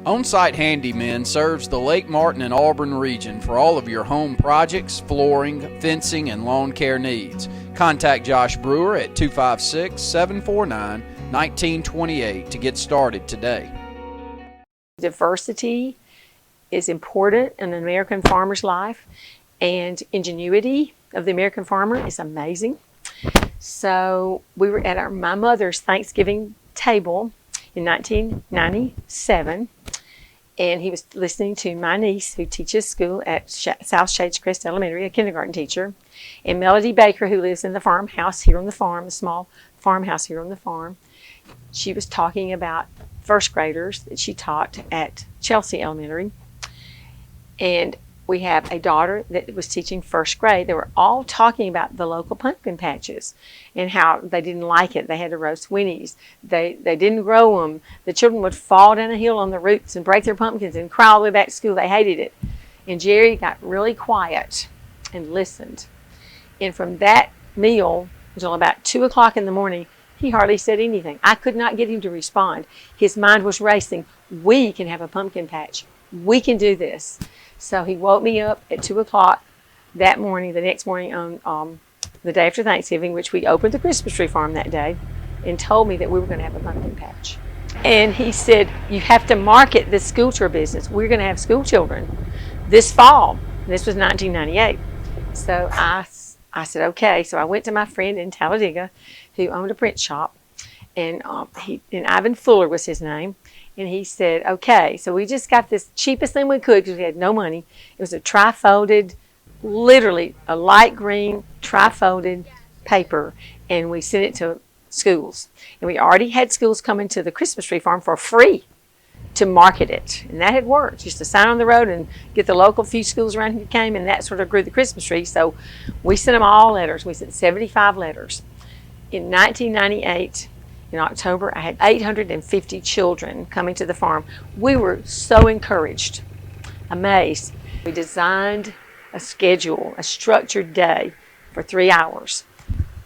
On-Site Handymen serves the Lake Martin and Auburn region for all of your home projects, flooring, fencing, and lawn care needs. Contact Josh Brewer at 256-749-1928 to get started today. Diversity is important in an American farmer's life, and ingenuity of the American farmer is amazing. So we were at my mother's Thanksgiving table in 1997, and he was listening to my niece, who teaches school at South Shades Crest Elementary, a kindergarten teacher, and Melody Baker, who lives in the farmhouse here on the farm, a small farmhouse here on the farm. She was talking about first graders that she taught at Chelsea Elementary, and we have a daughter that was teaching first grade. They were all talking about the local pumpkin patches and how they didn't like it. They had to roast Winnies. They didn't grow them. The children would fall down a hill on the roots and break their pumpkins and cry all the way back to school. They hated it. And Jerry got really quiet and listened. And from that meal until about 2 o'clock in the morning, he hardly said anything. I could not get him to respond. His mind was racing. We can have a pumpkin patch. We can do this. So he woke me up at 2 o'clock that morning, the next morning on the day after Thanksgiving, which we opened the Christmas tree farm that day, and told me that we were going to have a pumpkin patch. And he said, you have to market this school tour business. We're going to have school children this fall. This was 1998. So I said, okay. So I went to my friend in Talladega who owned a print shop, and Ivan Fuller was his name. And he said, okay, so we just got this cheapest thing we could because we had no money. It was a tri-folded, literally a light green tri-folded paper, and we sent it to schools. And we already had schools coming to the Christmas tree farm for free to market it. And that had worked. Just to sign on the road and get the local few schools around who came, and that sort of grew the Christmas tree. So we sent them all letters. We sent 75 letters. In 1998, in October, I had 850 children coming to the farm. We were so encouraged, amazed. We designed a schedule, a structured day for 3 hours.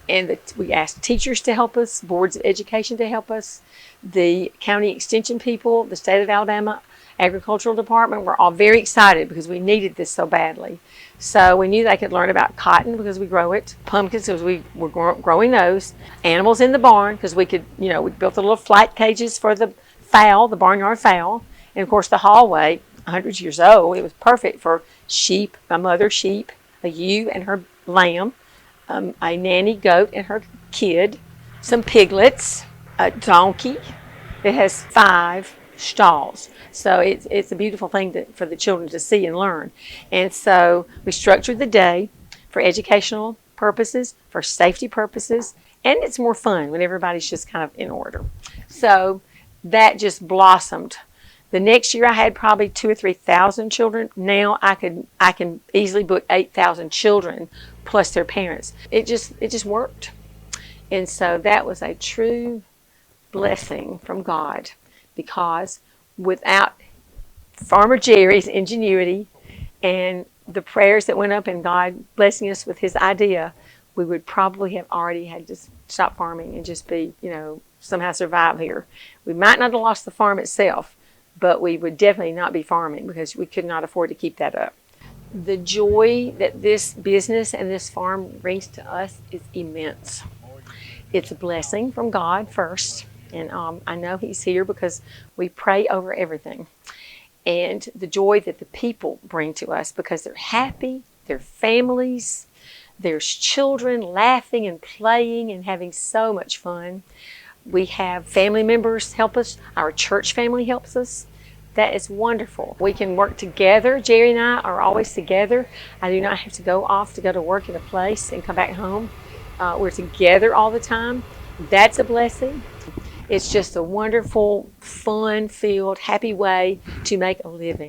And we asked teachers to help us, boards of education to help us, the county extension people, the state of Alabama agricultural department were all very excited because we needed this so badly. So we knew they could learn about cotton because we grow it, pumpkins because we were growing those, animals in the barn because we could, we built the little flight cages for the fowl, the barnyard fowl, and of course the hallway, 100 years old, it was perfect for sheep, my mother's sheep, a ewe and her lamb, a nanny goat and her kid, some piglets, a donkey that has 5 stalls. So it's a beautiful thing for the children to see and learn. And so we structured the day for educational purposes, for safety purposes, and it's more fun when everybody's just kind of in order. So that just blossomed. The next year I had probably 2,000 or 3,000 children. Now I can easily book 8,000 children plus their parents. It just worked. And so that was a true blessing from God, because without Farmer Jerry's ingenuity and the prayers that went up and God blessing us with his idea, we would probably have already had to stop farming and just be, somehow survive here. We might not have lost the farm itself, but we would definitely not be farming because we could not afford to keep that up. The joy that this business and this farm brings to us is immense. It's a blessing from God first. And I know he's here because we pray over everything. And the joy that the people bring to us because they're happy, they're families, there's children laughing and playing and having so much fun. We have family members help us. Our church family helps us. That is wonderful. We can work together. Jerry and I are always together. I do not have to go off to go to work at a place and come back home. We're together all the time. That's a blessing. It's just a wonderful, fun-filled, happy way to make a living.